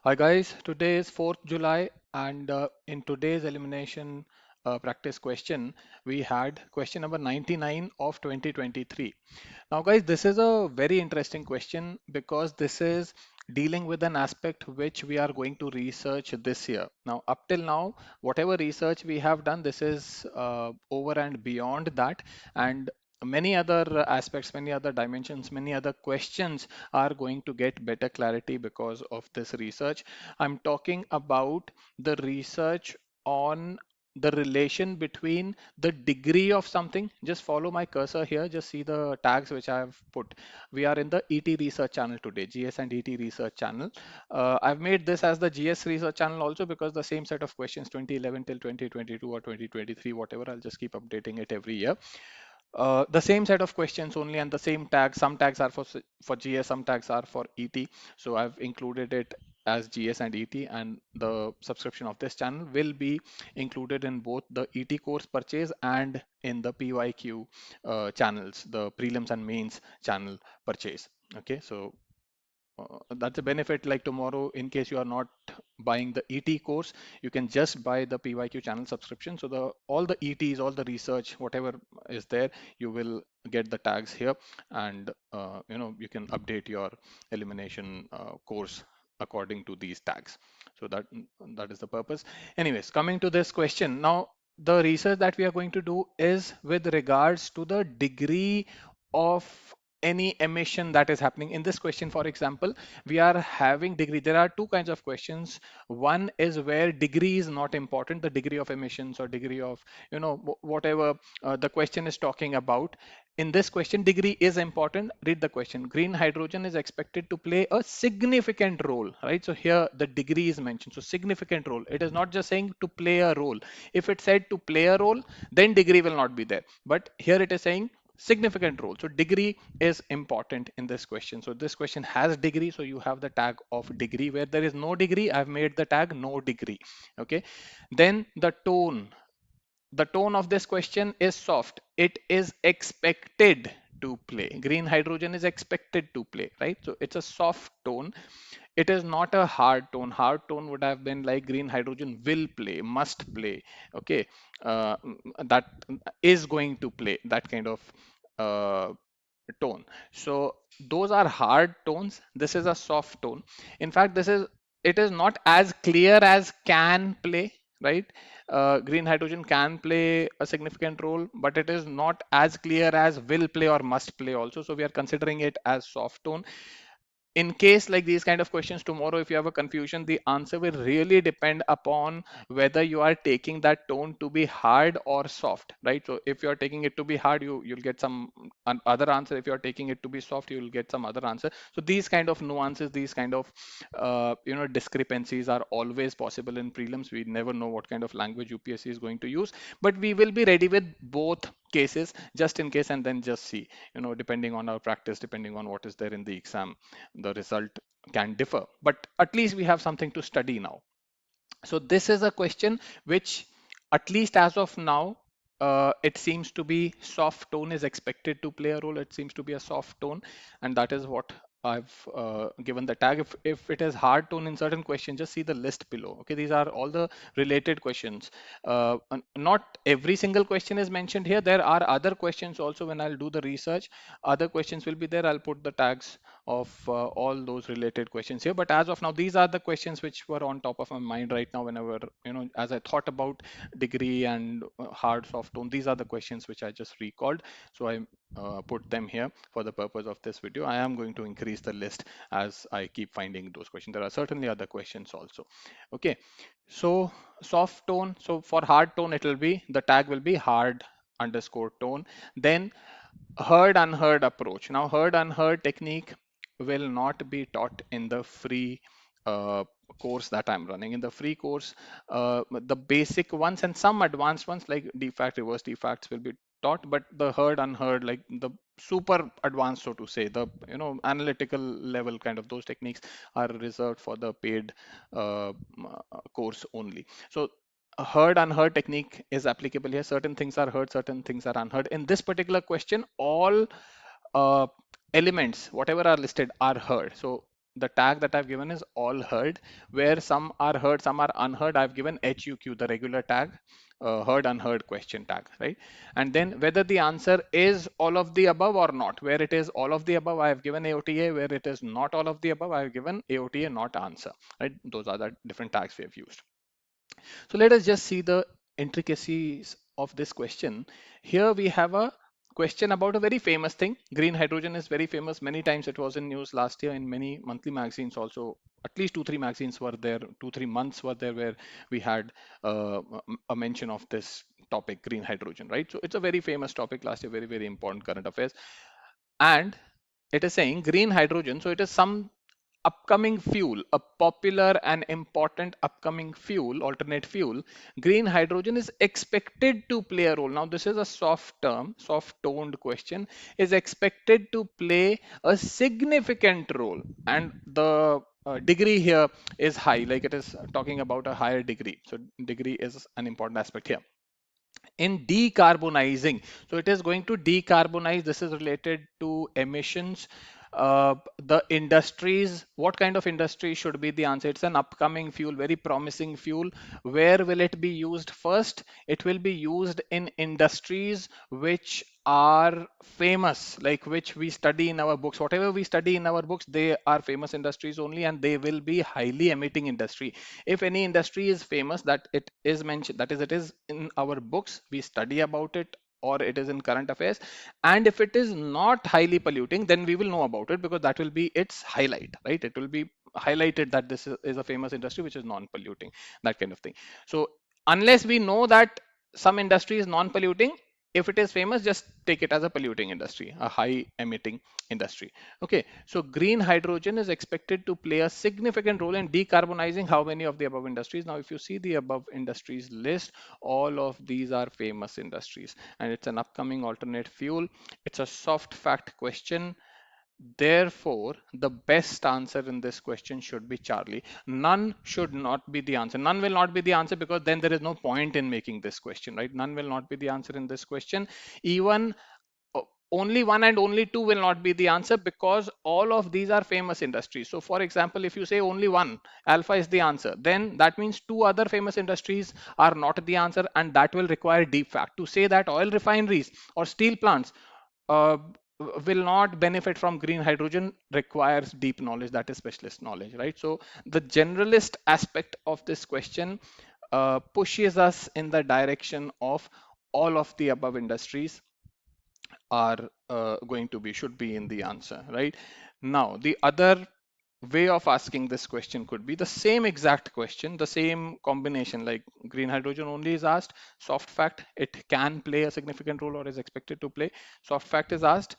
Hi guys, today is 4th July and in today's elimination practice question, we had question number 99 of 2023. Now guys, this is a very interesting question because this is dealing with an aspect which we are going to research this year. Now, up till now, whatever research we have done, this is over and beyond that, and many other aspects, many other dimensions, many other questions are going to get better clarity because of this research. I'm talking about the research on the relation between the degree of something. Just follow my cursor here, just see the tags which I have put. We are in the ET research channel today, GS and ET research channel. I've made this as the GS research channel also because the same set of questions 2011 till 2022 or 2023, whatever, I'll just keep updating it every year. The same set of questions only, and the same tags. Some tags are for GS, some tags are for ET. So I've included it as GS and ET, and the subscription of this channel will be included in both the ET course purchase and in the PYQ channels, the prelims and mains channel purchase. Okay, so that's a benefit. Like tomorrow, in case you are not buying the ET course, you can just buy the PYQ channel subscription. So the all the ETs, all the research, whatever is there, you will get the tags here, and you can update your elimination course according to these tags. So that is the purpose. Anyways, coming to this question now, the research that we are going to do is with regards to the degree of any emission that is happening. In this question, for example, we are having degree. There are two kinds of questions. One is where degree is not important, the degree of emissions or degree of whatever the question is talking about. In this question, degree is important. Read the question. Green hydrogen is expected to play a significant role, right? So here the degree is mentioned. So significant role. It is not just saying to play a role. If it said to play a role, then degree will not be there. But here it is saying significant role. So degree is important in this question. So this question has degree. So you have the tag of degree. Where there is no degree, I've made the tag no degree. Okay. Then the tone. The tone of this question is soft. It is expected to play. Green hydrogen is expected to play, right? So it's a soft tone. It is not a hard tone. Hard tone would have been like green hydrogen will play, must play. Okay, that is going to play, that kind of uh, tone. So those are hard tones. This is a soft tone. In fact, it is not as clear as can play, right? Green hydrogen can play a significant role, but it is not as clear as will play or must play also. So we are considering it as soft tone. In case like these kind of questions tomorrow, if you have a confusion, the answer will really depend upon whether you are taking that tone to be hard or soft, right? So if you're taking it to be hard, you'll get some other answer. If you're taking it to be soft, you'll get some other answer. So these kind of nuances, these kind of discrepancies are always possible in prelims. We never know what kind of language UPSC is going to use, but we will be ready with both cases just in case, and then just see, depending on our practice, depending on what is there in the exam, the result can differ, but at least we have something to study now. So this is a question which, at least as of now, it seems to be soft tone is expected to play a role. It seems to be a soft tone, and that is what I've given the tag. If it is hard tone in certain questions, just see the list below. Okay, these are all the related questions. Not every single question is mentioned here. There are other questions also. When I'll do the research, other questions will be there. I'll put the tags of all those related questions here. But as of now, these are the questions which were on top of my mind right now. Whenever, as I thought about degree and hard soft tone, these are the questions which I just recalled. So I put them here for the purpose of this video. I am going to increase the list as I keep finding those questions. There are certainly other questions also. Okay, so soft tone. So for hard tone, it will be, the tag will be hard underscore tone. Then heard unheard approach. Now heard unheard technique will not be taught in the free course that I'm running. In the free course, the basic ones and some advanced ones like defact, reverse defacts will be taught, but the heard unheard, like the super advanced, so to say, the analytical level kind of those techniques are reserved for the paid course only. So a heard unheard technique is applicable here. Certain things are heard, certain things are unheard. In this particular question, all uh, elements, whatever are listed, are heard. So the tag that I've given is all heard, where some are heard, some are unheard. I've given HUQ, the regular tag, heard, unheard question tag, right? And then whether the answer is all of the above or not. Where it is all of the above, I've given AOTA. Where it is not all of the above, I've given AOTA not answer, right? Those are the different tags we have used. So let us just see the intricacies of this question. Here we have a question about a very famous thing. Green hydrogen is very famous. Many times it was in news last year in many monthly magazines also. At least 2-3 magazines were there, 2-3 months were there where we had a mention of this topic, green hydrogen, right? So it's a very famous topic last year, very, very important current affairs. And it is saying green hydrogen. So it is some upcoming fuel, a popular and important upcoming fuel, alternate fuel. Green hydrogen is expected to play a role. Now, this is a soft term, soft toned question, is expected to play a significant role. And the degree here is high, like it is talking about a higher degree. So degree is an important aspect here in decarbonizing. So it is going to decarbonize. This is related to emissions. The industries, what kind of industry should be the answer? It's an upcoming fuel, very promising fuel. Where will it be used first? It will be used in industries which are famous, like which we study in our books. Whatever we study in our books, they are famous industries only, and they will be highly emitting industry. If any industry is famous, that it is mentioned, that is it is in our books, we study about it, or it is in current affairs, and if it is not highly polluting, then we will know about it, because that will be its highlight, right? It will be highlighted that this is a famous industry which is non-polluting, that kind of thing. So unless we know that some industry is non-polluting, if it is famous, just take it as a polluting industry, a high emitting industry. Okay, so green hydrogen is expected to play a significant role in decarbonizing how many of the above industries? Now, if you see the above industries list, all of these are famous industries, and it's an upcoming alternate fuel. It's a soft fact question. Therefore, the best answer in this question should be Charlie. None should not be the answer. None will not be the answer, because then there is no point in making this question, right? None will not be the answer in this question. Even only one and only two will not be the answer, because all of these are famous industries. So for example, if you say only one, alpha is the answer, then that means two other famous industries are not the answer, and that will require deep fact. To say that oil refineries or steel plants uh, will not benefit from green hydrogen requires deep knowledge, that is specialist knowledge, right? So the generalist aspect of this question pushes us in the direction of all of the above industries are going to be, should be in the answer, right? Now, the other way of asking this question could be the same exact question, the same combination, like green hydrogen only is asked, soft fact, it can play a significant role or is expected to play. Soft fact is asked,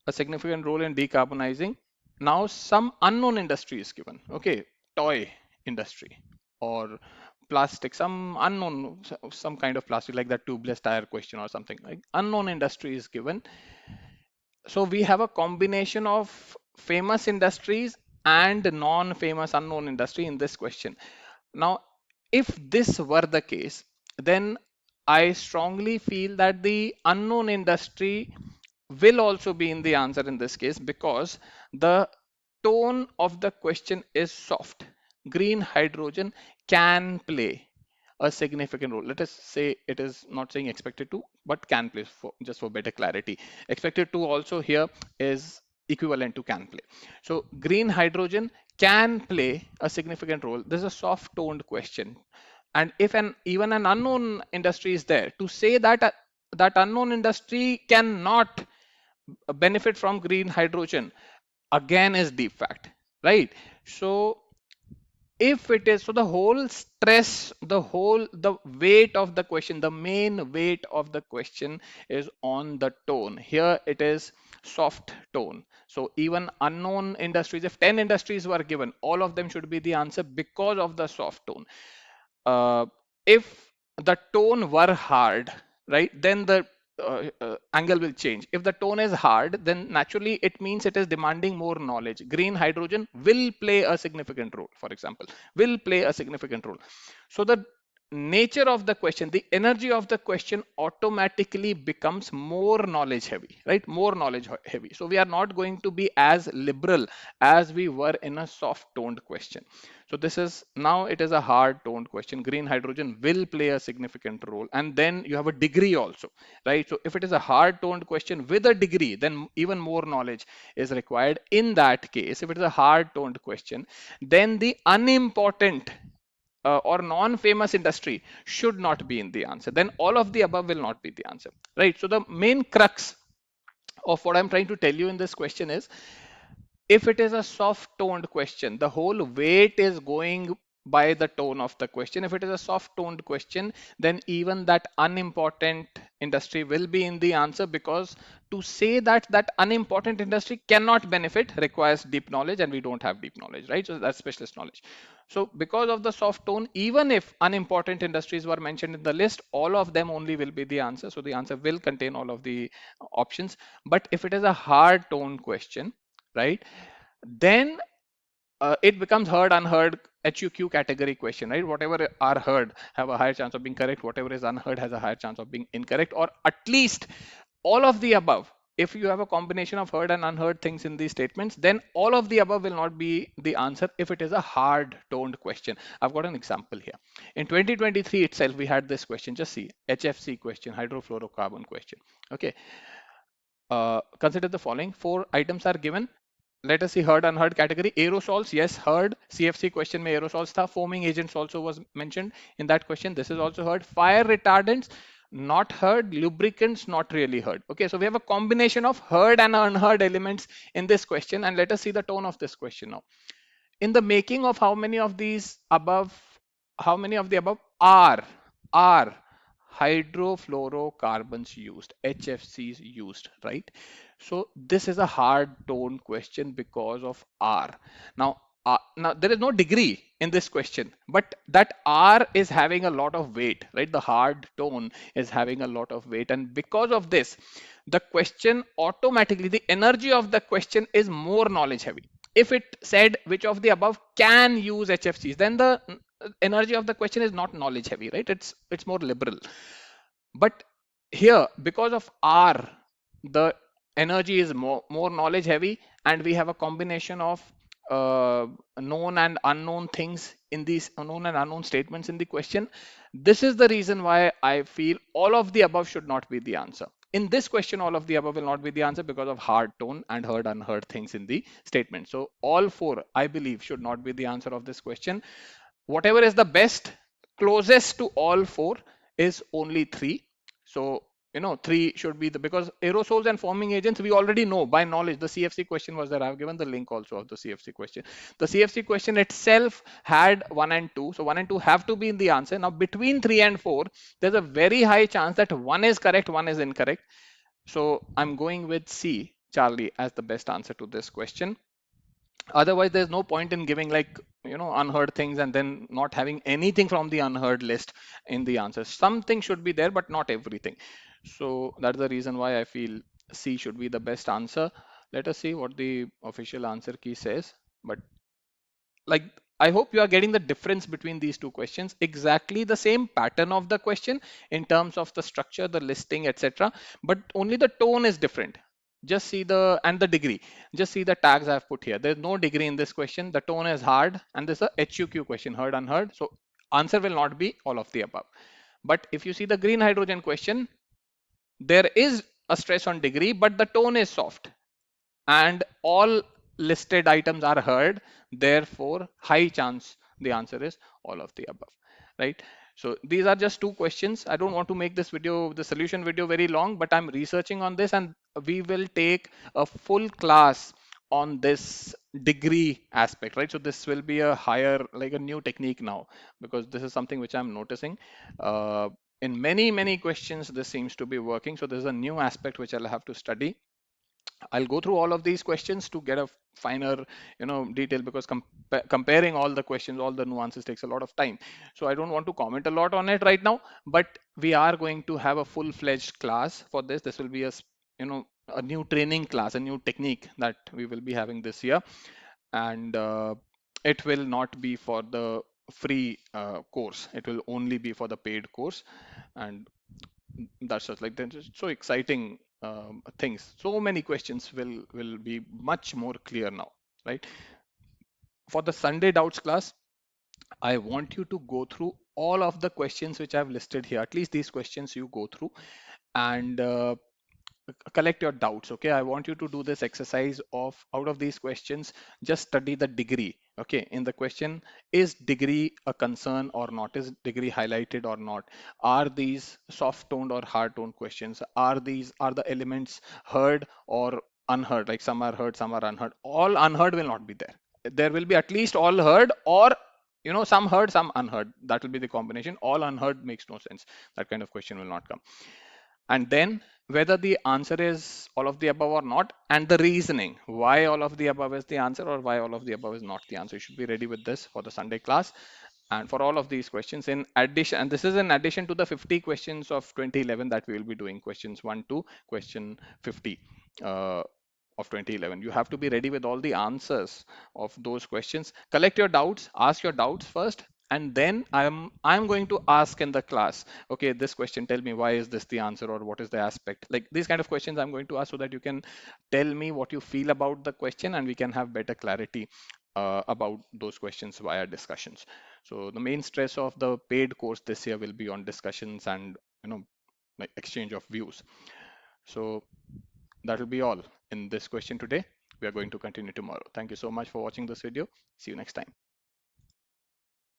a significant role in decarbonizing. Now, some unknown industry is given, okay, toy industry or plastic, some unknown, some kind of plastic, like that tubeless tire question or something, like unknown industry is given. So we have a combination of famous industries and non-famous unknown industry in this question. Now, if this were the case, then I strongly feel that the unknown industry will also be in the answer in this case, because the tone of the question is soft. Green hydrogen can play a significant role. Let us say it is not saying expected to, but can play, for just for better clarity. Expected to also here is equivalent to can play. So green hydrogen can play a significant role. This is a soft toned question. And if even an unknown industry is there, to say that that unknown industry cannot benefit from green hydrogen, again is deep fact, right? So if it is, so the whole stress, the weight of the question, the main weight of the question is on the tone. Here it is soft tone. So even unknown industries, if 10 industries were given, all of them should be the answer because of the soft tone. If the tone were hard, right, then the angle will change. If the tone is hard, then naturally it means it is demanding more knowledge. Green hydrogen will play a significant role, for example, will play a significant role. So the nature of the question, the energy of the question automatically becomes more knowledge heavy, right? More knowledge heavy. So we are not going to be as liberal as we were in a soft toned question. So this is now it is a hard toned question. Green hydrogen will play a significant role. And then you have a degree also, right? So if it is a hard toned question with a degree, then even more knowledge is required. In that case, if it is a hard toned question, then the unimportant or non-famous industry should not be in the answer. Then all of the above will not be the answer, right? So the main crux of what I'm trying to tell you in this question is, if it is a soft toned question, the whole weight is going by the tone of the question. If it is a soft toned question, then even that unimportant industry will be in the answer, because to say that that unimportant industry cannot benefit requires deep knowledge, and we don't have deep knowledge, right? So that's specialist knowledge. So because of the soft tone, even if unimportant industries were mentioned in the list, all of them only will be the answer. So the answer will contain all of the options. But if it is a hard tone question, right, then it becomes heard, unheard, HUQ category question, right? Whatever are heard have a higher chance of being correct. Whatever is unheard has a higher chance of being incorrect, or at least all of the above. If you have a combination of heard and unheard things in these statements, then all of the above will not be the answer if it is a hard toned question. I've got an example here. In 2023 itself, we had this question. Just see, HFC question, hydrofluorocarbon question. Okay. Consider the following. Four items are given. Let us see heard, unheard category. Aerosols, yes, heard. CFC question में aerosols था. Foaming agents also was mentioned in that question. This is also heard. Fire retardants, not heard. Lubricants, not really heard. Okay, so we have a combination of heard and unheard elements in this question, and let us see the tone of this question now. In the making of how many of these above, how many of the above are hydrofluorocarbons used, HFCs used, right? So this is a hard tone question because of R. Now there is no degree in this question, but that R is having a lot of weight, right? The hard tone is having a lot of weight, and because of this, the question automatically, the energy of the question is more knowledge heavy. If it said which of the above can use HFCs, then the energy of the question is not knowledge heavy, right? It's more liberal. But here, because of R, the energy is more knowledge heavy, and we have a combination of known and unknown things in these known and unknown statements in the question. This is the reason why I feel all of the above should not be the answer. In this question, all of the above will not be the answer because of hard tone and heard, unheard things in the statement. So all four, I believe, should not be the answer of this question. Whatever is the best, closest to all four is only three. So, three should be because aerosols and forming agents, we already know by knowledge. The CFC question was there. I've given the link also of the CFC question. The CFC question itself had 1 and 2. So 1 and 2 have to be in the answer. Now between 3 and 4, there's a very high chance that one is correct, one is incorrect. So I'm going with C, Charlie, as the best answer to this question. Otherwise, there's no point in giving unheard things and then not having anything from the unheard list in the answers. Something should be there, but not everything. So that's the reason why I feel C should be the best answer. Let us see what the official answer key says. But like, I hope you are getting the difference between these two questions. Exactly the same pattern of the question in terms of the structure, the listing, etc. But only the tone is different. Just see the degree. Just see the tags I've put here. There's no degree in this question. The tone is hard, and this is a HUQ question, heard, unheard. So answer will not be all of the above. But if you see the green hydrogen question, there is a stress on degree, but the tone is soft and all listed items are heard, therefore high chance the answer is all of the above, right? So these are just two questions. I don't want to make this video, the solution video, very long, but I'm researching on this, and we will take a full class on this degree aspect, right? So this will be a higher, like a new technique now, because this is something which I'm noticing in many questions. This seems to be working. So there's a new aspect which I'll have to study. I'll go through all of these questions to get a finer, detail, because comparing all the questions, all the nuances takes a lot of time. So I don't want to comment a lot on it right now, but we are going to have a full-fledged class for this. This will be a new training class, a new technique that we will be having this year. And it will not be for the free course. It will only be for the paid course, and that's just like that's just so exciting things. So many questions will be much more clear now, right? For the Sunday doubts class, I want you to go through all of the questions which I've listed here. At least these questions you go through and collect your doubts. Okay, I want you to do this exercise of out of these questions, just study the degree. Okay, in the question, is degree a concern or not? Is degree highlighted or not? Are these soft toned or hard toned questions? Are the elements heard or unheard? Like some are heard, some are unheard. All unheard will not be there. There will be at least all heard, or some heard, some unheard. That will be the combination. All unheard makes no sense. That kind of question will not come. And then whether the answer is all of the above or not, and the reasoning why all of the above is the answer or why all of the above is not the answer. You should be ready with this for the Sunday class. And for all of these questions, in addition, and this is in addition to the 50 questions of 2011 that we will be doing, questions 1 to question 50 of 2011. You have to be ready with all the answers of those questions. Collect your doubts, ask your doubts first, and then I'm going to ask in the class, okay, this question, tell me why is this the answer, or what is the aspect. Like these kind of questions I'm going to ask, so that you can tell me what you feel about the question, and we can have better clarity about those questions via discussions. So the main stress of the paid course this year will be on discussions and like exchange of views. So that will be all in this question today. We are going to continue tomorrow. Thank you so much for watching this video. See you next time.